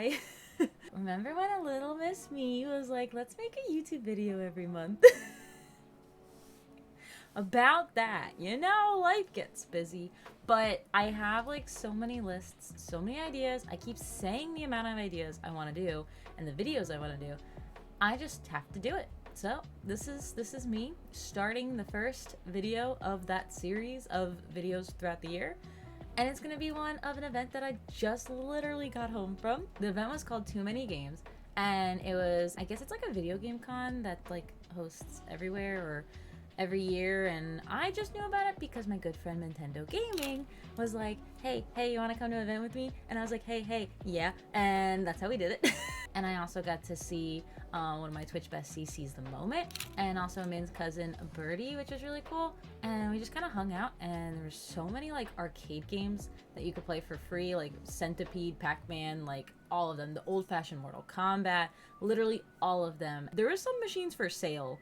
Hi. Remember when a little Miss Me was like, let's make a YouTube video every month? About that. You know, life gets busy. But I have like so many lists, so many ideas. I keep saying the amount of ideas I want to do and the videos I want to do. I just have to do it. So this is me starting the first video of that series of videos throughout the year. And it's gonna be one of an event that I just literally got home from. The event was called Too Many Games, and it was, I guess it's like a video game con that like hosts everywhere or every year, and I just knew about it because my good friend Nintendo Gaming was like, hey, you want to come to an event with me? And I was like, hey, yeah, and that's how we did it. And I also got to see one of my Twitch besties seize the moment, and also Min's cousin Birdie, which was really cool. And we just kind of hung out, and there were so many like arcade games that you could play for free, like Centipede, Pac-Man, like all of them, the old-fashioned Mortal Kombat, literally all of them. There were some machines for sale.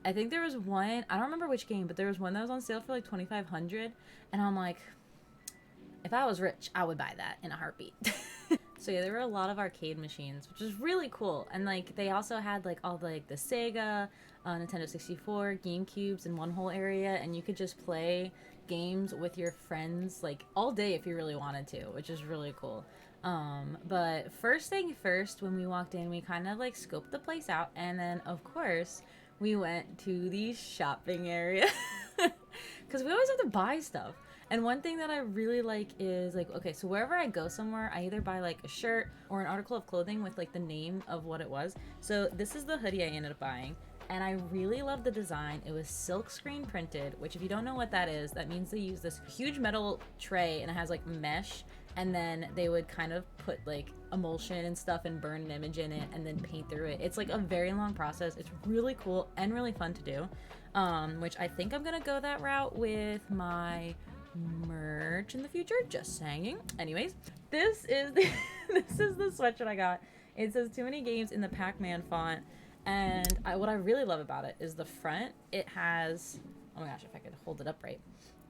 I think there was one, I don't remember which game, but there was one that was on sale for like $2,500, and I'm like, if I was rich, I would buy that in a heartbeat. So yeah, there were a lot of arcade machines, which is really cool. And like they also had like all the, like the Sega, Nintendo 64, GameCubes in one whole area, and you could just play games with your friends like all day if you really wanted to, which is really cool. But first thing first, when we walked in, we kind of like scoped the place out, and then of course we went to the shopping area because we always have to buy stuff. And one thing that I really like is like, okay, so wherever I go somewhere, I either buy like a shirt or an article of clothing with like the name of what it was. So this is the hoodie I ended up buying, and I really love the design. It was silk screen printed, which if you don't know what that is, that means they use this huge metal tray and it has like mesh, and then they would kind of put like emulsion and stuff and burn an image in it and then paint through it. It's like a very long process. It's really cool and really fun to do, which I think I'm gonna go that route with my merch in the future, just saying. Anyways, this is the this is the sweatshirt I got. It says Too Many Games in the Pac-Man font, and what I really love about it is the front. It has, oh my gosh, if I could hold it up right,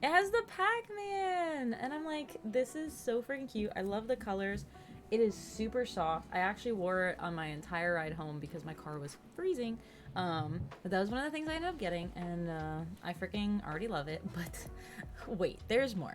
it has the Pac-Man, and I'm like, this is so freaking cute. I love the colors. It is super soft. I actually wore it on my entire ride home because my car was freezing. But that was one of the things I ended up getting, and I freaking already love it. But wait, there's more.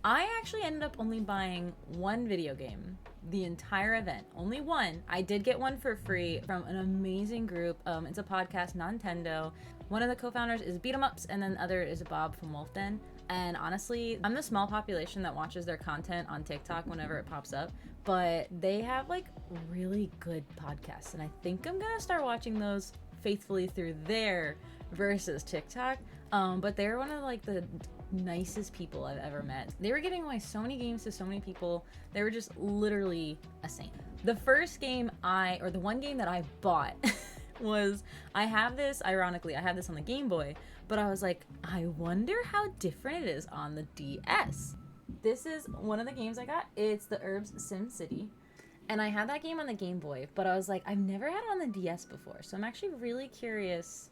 I actually ended up only buying one video game the entire event. Only one. I did get one for free from an amazing group. It's a podcast, Nintendo. One of the co-founders is Beat 'em Ups, and then the other is Bob from Wolf Den. And honestly, I'm the small population that watches their content on TikTok whenever it pops up, but they have like really good podcasts, and I think I'm gonna start watching those faithfully through their versus TikTok. But they're one of like the nicest people I've ever met. They were giving away so many games to so many people. They were just literally a saint. The first game the one game that I bought was, I have this on the Game Boy, but I was like, I wonder how different it is on the DS. This is one of the games I got. It's the Herbs Sim City. And I had that game on the Game Boy, but I was like, I've never had it on the DS before. So I'm actually really curious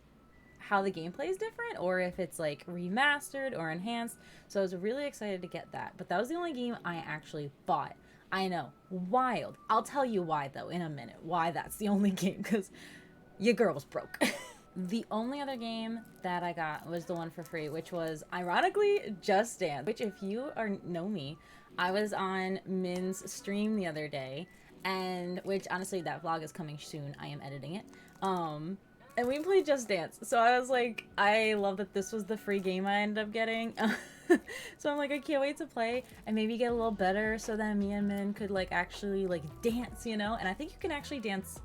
how the gameplay is different, or if it's like remastered or enhanced. So I was really excited to get that. But that was the only game I actually bought. I know, wild. I'll tell you why though in a minute, why that's the only game, because your girl was broke. The only other game that I got was the one for free, which was ironically Just Dance, which if you know me, I was on Min's stream the other day, and which honestly that vlog is coming soon. I am editing it. And we played Just Dance. So I was like, I love that this was the free game I ended up getting. So I'm like, I can't wait to play and maybe get a little better so that me and Min could like actually like dance, you know? And I think you can actually dance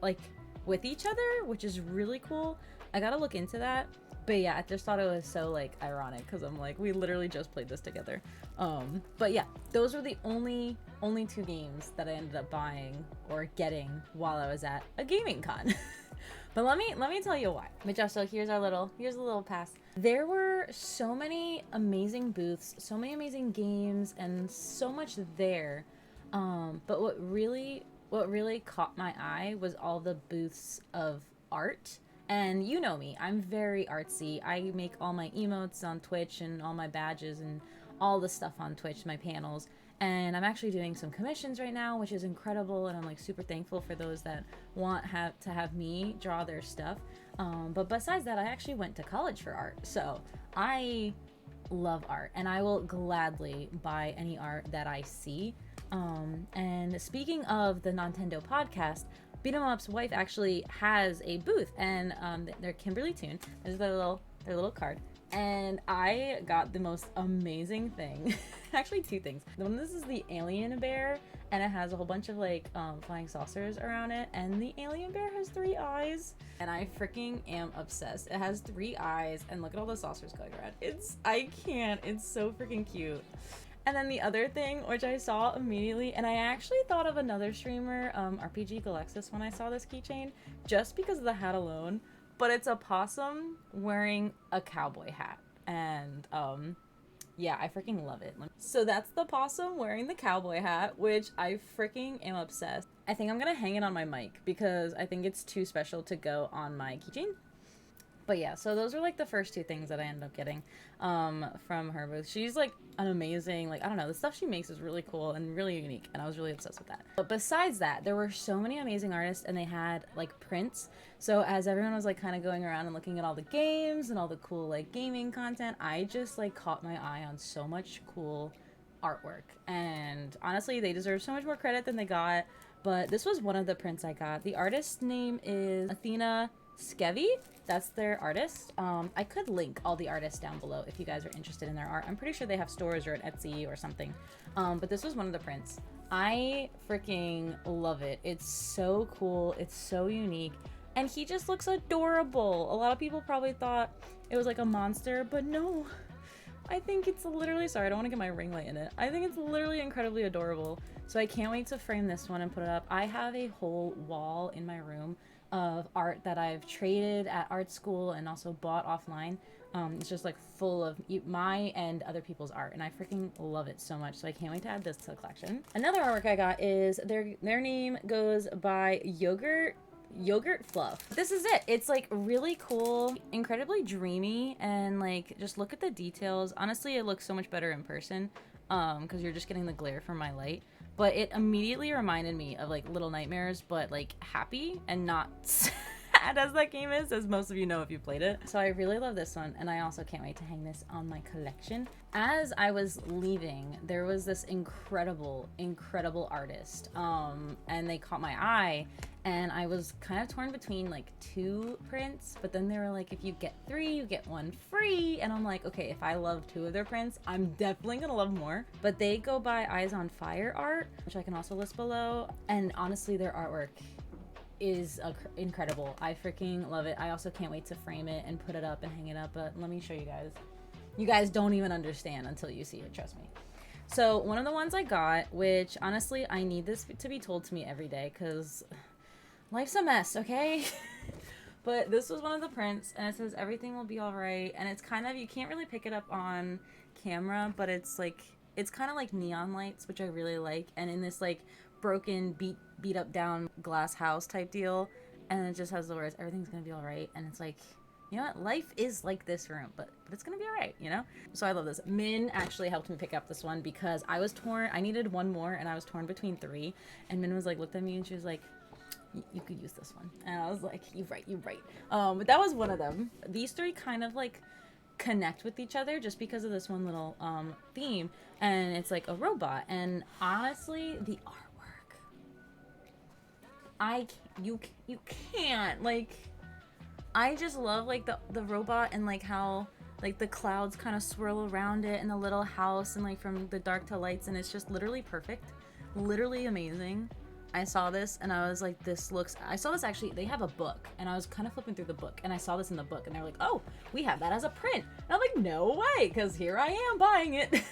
like with each other, which is really cool. I gotta look into that. But yeah, I just thought it was so like ironic because I'm like, we literally just played this together. But yeah, those were the only two games that I ended up buying or getting while I was at a gaming con. But let me tell you why. But yeah, so here's a little pass. There were so many amazing booths, so many amazing games, and so much there. But what really caught my eye was all the booths of art. And you know me, I'm very artsy. I make all my emotes on Twitch and all my badges and all the stuff on Twitch, my panels. And I'm actually doing some commissions right now, which is incredible, and I'm like super thankful for those that want to have me draw their stuff. But besides that, I actually went to college for art, so I love art, and I will gladly buy any art that I see. And speaking of the Nintendo podcast, Beat 'em Up's wife actually has a booth, and they're Kimberly Toon. There's their little card, and I got the most amazing thing. Actually, two things. This is the alien bear, and it has a whole bunch of like flying saucers around it, and the alien bear has 3 eyes, and I freaking am obsessed. It has 3 eyes, and look at all the saucers going around. I can't. It's so freaking cute. And then the other thing, which I saw immediately, and I actually thought of another streamer, RPG Galexis, when I saw this keychain, just because of the hat alone. But it's a possum wearing a cowboy hat, and yeah, I freaking love it. So that's the possum wearing the cowboy hat, which I freaking am obsessed. I think I'm gonna hang it on my mic because I think it's too special to go on my keychain. But yeah, so those are like the first 2 things that I ended up getting from her booth. She's like an amazing, like, I don't know, the stuff she makes is really cool and really unique, and I was really obsessed with that. But besides that, there were so many amazing artists, and they had like prints. So as everyone was like kind of going around and looking at all the games and all the cool like gaming content, I just like caught my eye on so much cool artwork. And honestly, they deserve so much more credit than they got. But this was one of the prints I got. The artist's name is Athina Skevi. That's their artist. I could link all the artists down below if you guys are interested in their art. I'm pretty sure they have stores or an Etsy or something. But this was one of the prints. I freaking love it. It's so cool. It's so unique. And he just looks adorable. A lot of people probably thought it was like a monster, but no. I think it's literally, sorry, I don't want to get my ring light in it. I think it's literally incredibly adorable. So I can't wait to frame this one and put it up. I have a whole wall in my room of art that I've traded at art school and also bought offline. It's just like full of my and other people's art, and I freaking love it so much. So I can't wait to add this to the collection. Another artwork I got is their name goes by Yogurt Fluff. This is it. It's like really cool, incredibly dreamy, and like just look at the details. Honestly, it looks so much better in person because you're just getting the glare from my light. But it immediately reminded me of like Little Nightmares, but like happy and not sad as that game is, as most of you know if you played it. So I really love this one, and I also can't wait to hang this on my collection. As I was leaving, there was this incredible artist, and they caught my eye, and I was kind of torn between like 2 prints, but then they were like, if you get 3, you get 1 free, and I'm like, okay, if I love 2 of their prints, I'm definitely gonna love more. But they go by Eyes on Fire art, which I can also list below, and honestly, their artwork is incredible. I freaking love it. I also can't wait to frame it and put it up and hang it up, but let me show you guys. You guys don't even understand until you see it, trust me. So one of the ones I got, which honestly, I need this to be told to me every day because life's a mess, okay? But this was one of the prints, and it says everything will be all right, and it's kind of, you can't really pick it up on camera, but it's like, it's kind of like neon lights, which I really like, and in this like broken, beat up down glass house type deal, and it just has the words, everything's gonna be all right, and it's like, you know what, life is like this room, but it's gonna be all right, you know? So I love this. Min actually helped me pick up this one because I was torn. I needed 1 more, and I was torn between 3, and Min was like, looked at me, and she was like, you could use this one, and I was like, you're right. But that was one of them. These 3 kind of like connect with each other just because of this one little theme, and it's like a robot, and honestly, the artwork, you can't, like, I just love like the robot, and like how like the clouds kind of swirl around it, and the little house, and like from the dark to lights, and it's just literally perfect, literally amazing. I saw this and I was like, I saw this actually, they have a book, and I was kind of flipping through the book, and I saw this in the book, and they were like, oh, we have that as a print. And I'm like, no way, because here I am buying it.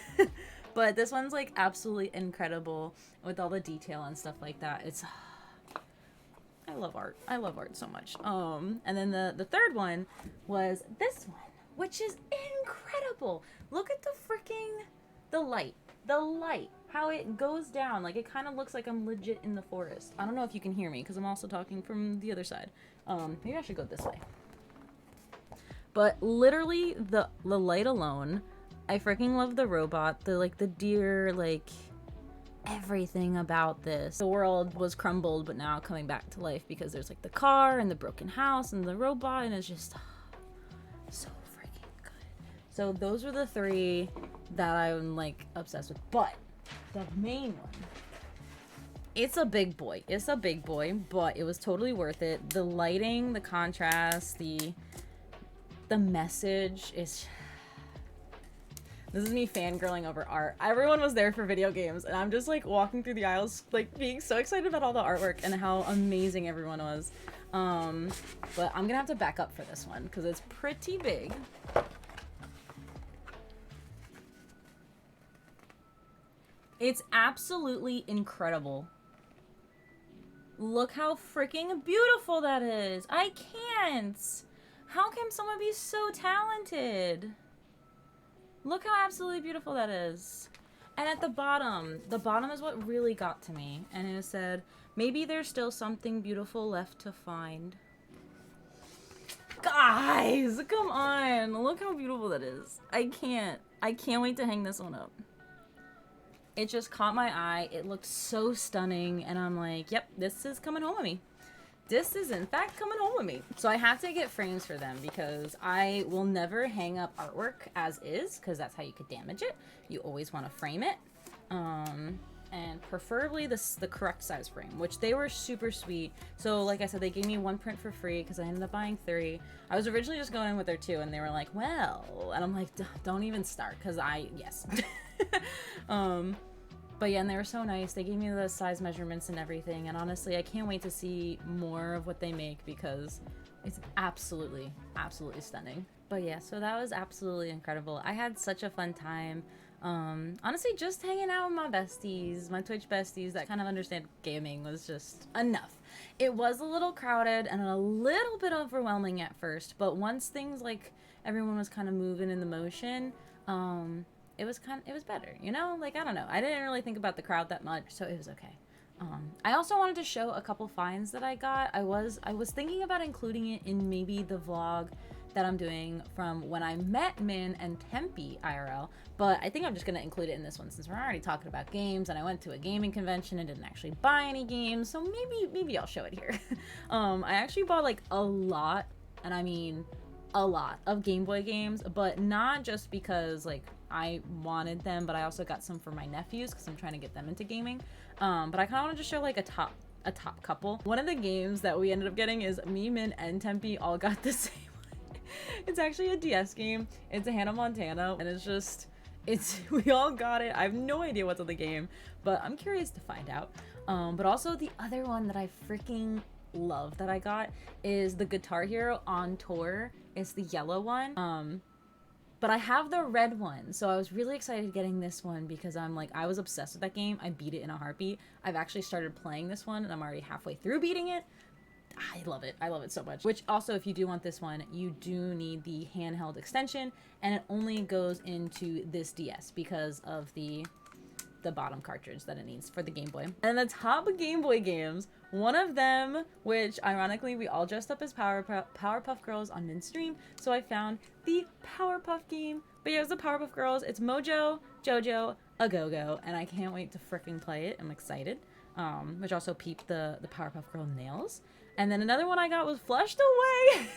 But this one's like absolutely incredible with all the detail and stuff like that. I love art. I love art so much. And then the third one was this one, which is incredible. Look at the light, how it goes down. Like, it kind of looks like I'm legit in the forest. I don't know if you can hear me because I'm also talking from the other side. Maybe I should go this way. But literally the light alone, I freaking love the robot, the deer, like everything about this. The world was crumbled, but now coming back to life because there's like the car and the broken house and the robot, and it's just so freaking good. So those were the 3 that I'm like obsessed with. But the main one, it's a big boy. It's a big boy, but it was totally worth it. The lighting, the contrast, the message is... This is me fangirling over art. Everyone was there for video games, and I'm just like walking through the aisles, like being so excited about all the artwork and how amazing everyone was. But I'm gonna have to back up for this one because it's pretty big. It's absolutely incredible. Look how freaking beautiful that is. I can't. How can someone be so talented? Look how absolutely beautiful that is. And at the bottom is what really got to me. And it said, maybe there's still something beautiful left to find. Guys, come on. Look how beautiful that is. I can't wait to hang this one up. It just caught my eye. It looked so stunning. And I'm like, yep, this is coming home with me. This is in fact coming home with me. So I have to get frames for them because I will never hang up artwork as is, because that's how you could damage it. You always want to frame it. And preferably the correct size frame, which they were super sweet. So like I said, they gave me 1 print for free because I ended up buying 3. I was originally just going in with their 2, and they were like, well, and I'm like, don't even start, because yes. But yeah, and they were so nice. They gave me the size measurements and everything, and honestly, I can't wait to see more of what they make because it's absolutely, absolutely stunning. But yeah, so that was absolutely incredible. I had such a fun time. Honestly, just hanging out with my besties, my Twitch besties that kind of understand gaming was just enough. It was a little crowded and a little bit overwhelming at first, but once things like everyone was kind of moving in the motion, it was better, you know? Like, I don't know. I didn't really think about the crowd that much, so it was okay. I also wanted to show a couple finds that I got. I was thinking about including it in maybe the vlog that I'm doing from when I met Min and Tempe IRL, but I think I'm just gonna include it in this one since we're already talking about games and I went to a gaming convention and didn't actually buy any games, so maybe I'll show it here. I actually bought like a lot, and I mean a lot of Game Boy games, but not just because like I wanted them, but I also got some for my nephews because I'm trying to get them into gaming. But I kind of want to just show like a top couple. One of the games that we ended up getting is me, Min, and Tempe all got the same one. It's actually a DS game. It's a Hannah Montana, and we all got it. I have no idea what's on the game, but I'm curious to find out. But also the other one that I freaking love that I got is the Guitar Hero on Tour. It's the yellow one. But I have the red one, so I was really excited getting this one because I was obsessed with that game. I beat it in a heartbeat. I've actually started playing this one, and I'm already halfway through beating it. I love it. I love it so much. Which also, if you do want this one, you do need the handheld extension, and it only goes into this DS because of the bottom cartridge that it needs for the Game Boy. And the top Game Boy games, one of them, which ironically we all dressed up as Powerpuff Girls on Min's stream, so I found the Powerpuff game. But yeah, it was the Powerpuff Girls. It's Mojo, Jojo, a Go-Go, and I can't wait to freaking play it. I'm excited. Which also peeped the Powerpuff Girl nails. And then another one I got was Flushed Away.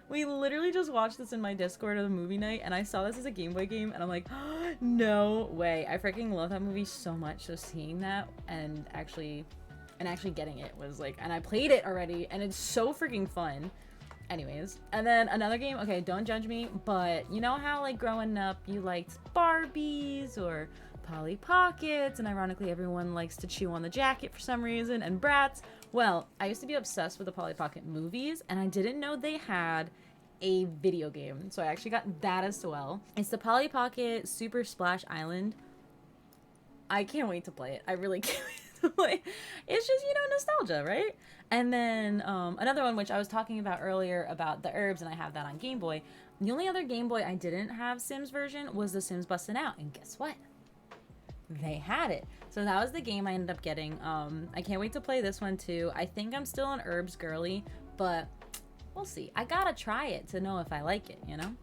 We literally just watched this in my Discord of the movie night, and I saw this as a Game Boy game, and I'm like, oh, no way. I freaking love that movie so much, so seeing that and actually getting it was like, and I played it already, and it's so freaking fun. Anyways, and then another game, okay, don't judge me, but you know how like growing up you liked Barbies or Polly Pockets, and ironically everyone likes to chew on the jacket for some reason, and Bratz? Well, I used to be obsessed with the Polly Pocket movies, and I didn't know they had a video game, so I actually got that as well. It's the Polly Pocket Super Splash Island. I can't wait to play it. I really can't wait to play it. It's just, you know, nostalgia, right? And then another one, which I was talking about earlier about the herbs, and I have that on Game Boy. The only other Game Boy I didn't have Sims version was the Sims Bustin' Out, and guess what? They had it. So that was the game I ended up getting. I can't wait to play this one too. I think I'm still an herbs girly, but we'll see. I gotta try it to know if I like it, you know?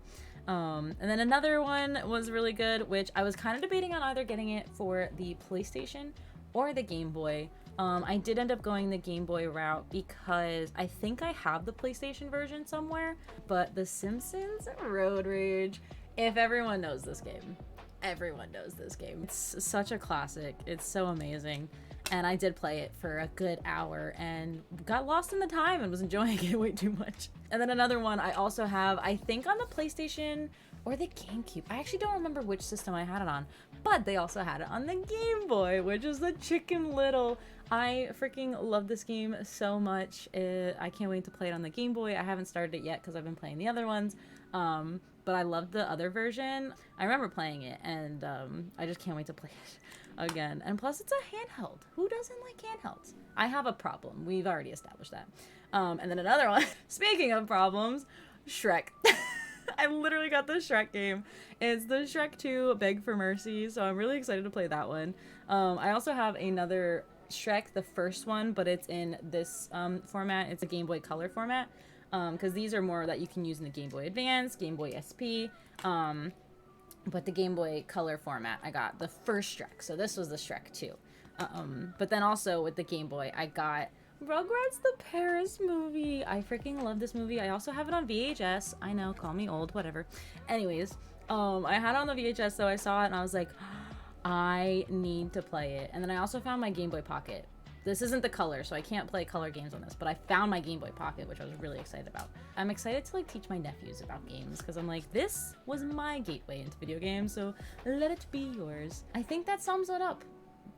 And then another one was really good, which I was kind of debating on either getting it for the PlayStation or the Game Boy. I did end up going the Game Boy route because I think I have the PlayStation version somewhere, but The Simpsons Road Rage, if everyone knows this game, everyone knows this game. It's such a classic. It's so amazing. And I did play it for a good hour and got lost in the time and was enjoying it way too much. And then another one I also have, I think on the PlayStation or the GameCube. I actually don't remember which system I had it on, but they also had it on the Game Boy, which is the Chicken Little. I freaking love this game so much. I can't wait to play it on the Game Boy. I haven't started it yet because I've been playing the other ones. But I loved the other version. I remember playing it, and I just can't wait to play it again. And plus, it's a handheld. Who doesn't like handhelds? I have a problem. We've already established that. And then another one, speaking of problems, Shrek. I literally got the Shrek game. It's the Shrek 2 Beg for Mercy, so I'm really excited to play that one. I also have another Shrek, the first one, but it's in this format. It's a Game Boy Color format. Because these are more that you can use in the Game Boy Advance, Game Boy SP, but the Game Boy Color format, I got the first Shrek, so this was the Shrek 2. But then also with the Game Boy, I got Rugrats the Paris movie. I freaking love this movie. I also have it on VHS. I know, call me old, whatever. Anyways, I had it on the VHS, so I saw it, and I was like, I need to play it. And then I also found my Game Boy Pocket. This isn't the color, so I can't play color games on this, but I found my Game Boy Pocket, which I was really excited about. I'm excited to like teach my nephews about games because I'm like, this was my gateway into video games, so let it be yours. I think that sums it up.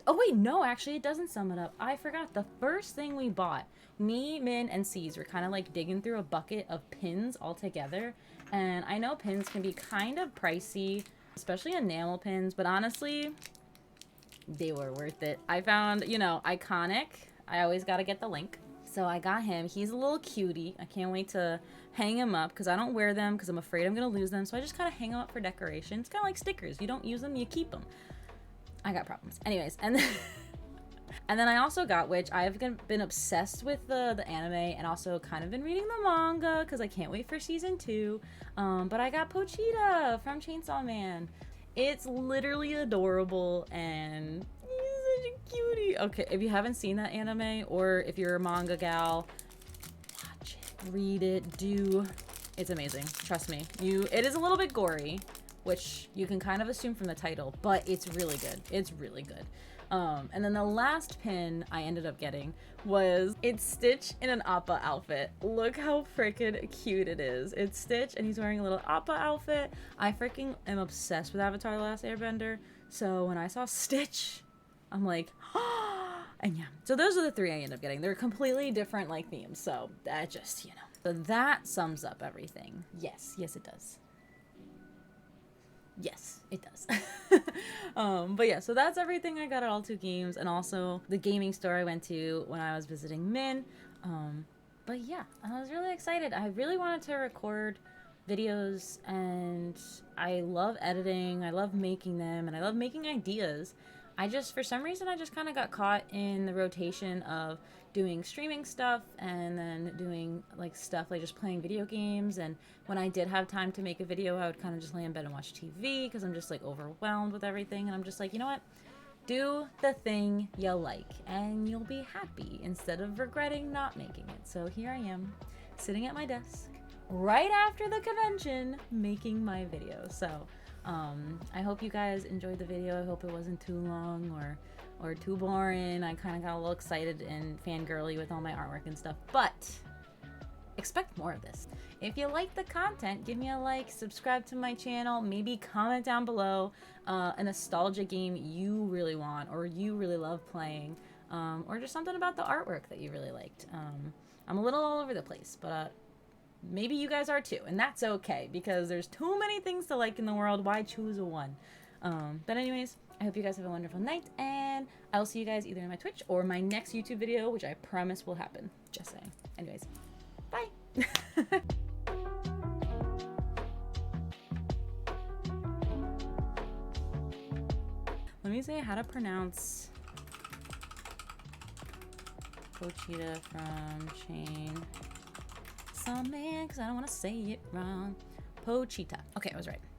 Oh wait, no, actually it doesn't sum it up. I forgot. The first thing we bought, me, Min, and C's were kind of like digging through a bucket of pins all together, and I know pins can be kind of pricey, especially enamel pins, but honestly, they were worth it. I found, you know, Iconic. I always got to get the link. So I got him. He's a little cutie. I can't wait to hang him up because I don't wear them because I'm afraid I'm going to lose them. So I just kind of hang them up for decoration. It's kind of like stickers. You don't use them, you keep them. I got problems. Anyways, and then I also got, which I've been obsessed with the anime and also kind of been reading the manga because I can't wait for season 2. But I got Pochita from Chainsaw Man. It's literally adorable and he's such a cutie. Okay, if you haven't seen that anime or if you're a manga gal, watch it, read it, it's amazing. Trust me. It is a little bit gory, which you can kind of assume from the title, but it's really good. It's really good. And then the last pin I ended up getting was it's Stitch in an Appa outfit. Look how freaking cute it is. It's Stitch and he's wearing a little Appa outfit. I freaking am obsessed with Avatar: The Last Airbender. So when I saw Stitch, I'm like, oh, and yeah. So those are the 3 I ended up getting. They're completely different like themes. So that just, you know. So that sums up everything. Yes, it does. Yes, it does. But yeah, so that's everything I got at all 2 games, and also the gaming store I went to when I was visiting Min. But yeah, I was really excited. I really wanted to record videos, and I love editing, I love making them, and I love making ideas. For some reason, I just kind of got caught in the rotation of doing streaming stuff and then doing like stuff like just playing video games. And when I did have time to make a video, I would kind of just lay in bed and watch TV because I'm just like overwhelmed with everything. And I'm just like, you know what? Do the thing you like and you'll be happy instead of regretting not making it. So here I am sitting at my desk right after the convention making my video. So I hope you guys enjoyed the video. I hope it wasn't too long or too boring. I kind of got a little excited and fangirly with all my artwork and stuff, but expect more of this. If you like the content, give me a like, subscribe to my channel, maybe comment down below a nostalgia game you really want or you really love playing, or just something about the artwork that you really liked. I'm a little all over the place, but maybe you guys are too, and that's okay because there's too many things to like in the world. Why choose one? But anyways, I hope you guys have a wonderful night, and I'll see you guys either in my Twitch or my next YouTube video, which I promise will happen. Just saying. Anyways, bye. Let me say how to pronounce Pochita from Chainsaw Man, because I don't want to say it wrong. Pochita. Okay. Okay, I was right.